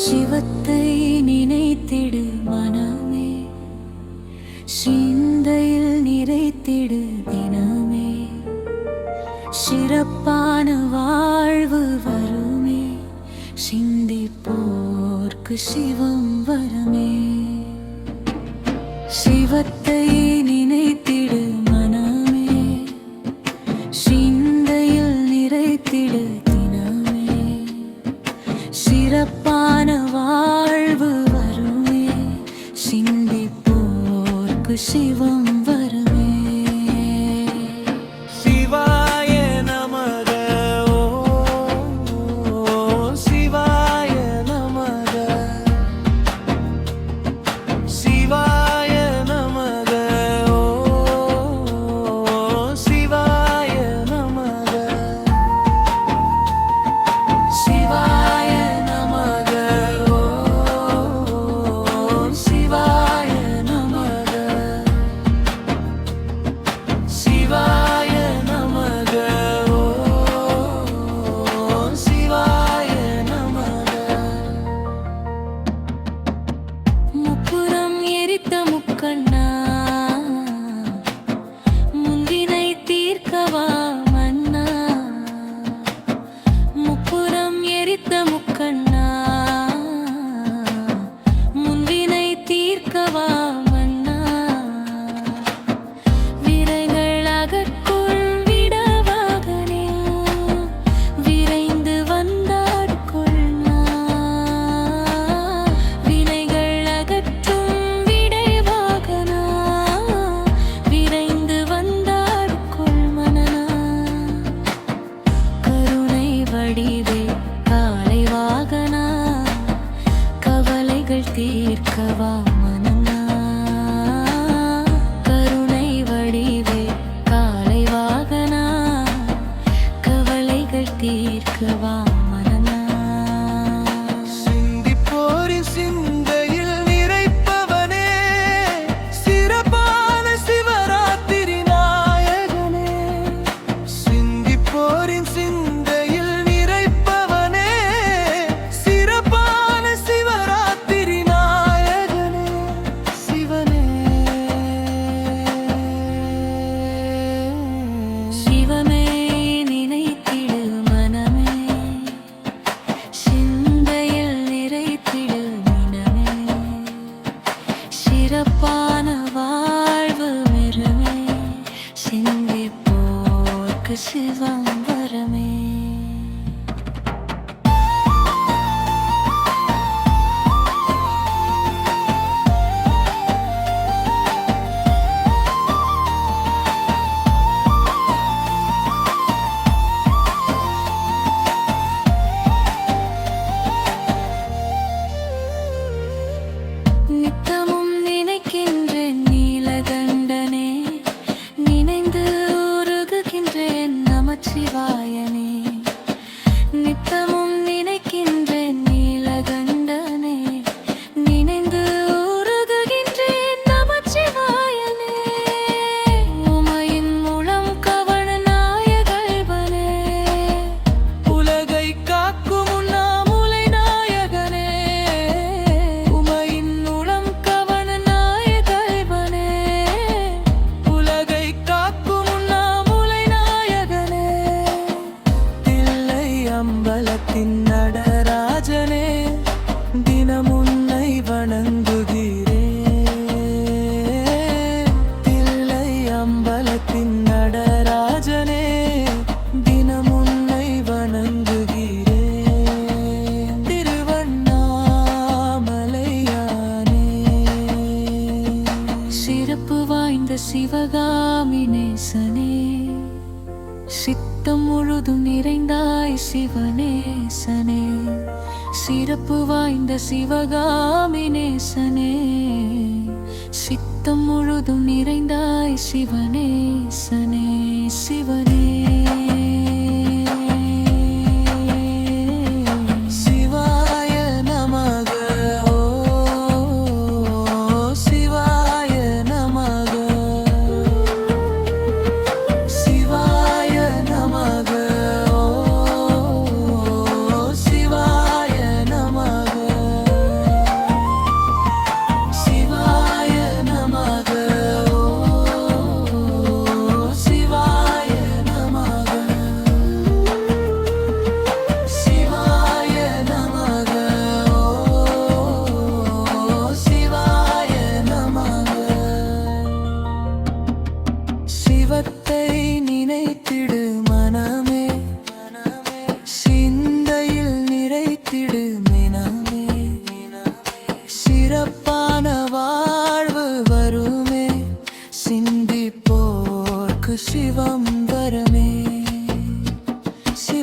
சிவத்தை நினைத்திடு மனமே, சிந்தையில் நிறைத்திடு தினமே. சிறப்பான வாழ்வு வருமே, சிந்திப்போர்க்கு சிவம் வரமே. சிவத்தை நினைத்திடு மனமே, சிந்தையில் நிறைத்திடு தினமே. சிறப்பான வாழ்வு வருமே, சிந்திப்போர்க்கு சிவம் வரமே. சிவாய நமக ஓம் சிவாய நமக, சிவாய நமக ஓம் சிவாய நமக, சிவாய நமக ஓம் சிவாய நமக, சிவாய நமக ஓம் சிவாய நமக. முப்புறம் எரித்த முக்கண்ணா, முந்தினை தீர்க்கவா மன்னா. முப்புறம் எரித்த முக்கண்ணா, முந்தினை தீர்க்கவா மன்னா. விரைகள் அகற்குள் விடவாகனே, விரைந்து வந்தாட்கொள்ளா. வினைகள் அகற்றும் விடைவாகனா, விரைந்து வந்தாட்கொள் மனனா. கருணை வடிவே காலை வாகனா, கவலைகள் தீர்க்கவா மனனா. கருணை வடிவே காலை வாகனா, கவலைகள் தீர்க்கவா மனனா. சிந்திப்போரின் சிந்தையில் நிறைப்பவனே, சிறப்பான சிவராத்திரி நாயகனே. சிந்திப்போரின் சிந்தையில் நிறைப்பவனே, சிறப்பான சிவராத்திரி நாயகனே. சிவனே சிவமே நினைத்திடு மனமே, சிந்தையில் நிறைத்திடு தினமே. சிறப்பான வாழ்வு மெருமே, சிந்திப்போர்க்கு சிவம் வரமே. நித்தமும் நினைக்கின்றேன் நீலகண்டனே, நினைந்து உருகுகின்றேன் நமச்சிவாயனே. நித்தமும் நினைக்கின்றேன் நீலகண்டனே, நினைந்து உருகுகின்றேன் நமச்சிவாயனே. உமையின் முழம் கவன நாயகல்வனே, உலகை காக்கும் உண்ணாமுலை நாயகனே. உமையின் முழம் கவன நாயகல்வனே. உலகை காக்கும் உண்ணாமுலை நாயகனே. தில்லை அம்பலத்தின் நடராஜனே, தினம் உன்னை வணங்குகிறேன். தில்லை அம்பலத்தின் நடராஜனே, தினம் உன்னை வணங்குகிறேன். திருவண்ணாமலையானே, சிறப்பு வாய்ந்த சிவகாமி நேசனே, சித்தம் முழுதும் நிறைந்தாய் சிவநேசனே. சிறப்பு வாய்ந்த சிவகாமி நேசனே, சித்தம் முழுதும் நிறைந்தாய் சிவநேசனே. சிவனே சிவாய நமக ஓம் சிவாய நமக, சிவாய நமக ஓம் சிவாய நமக.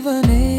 சிவனே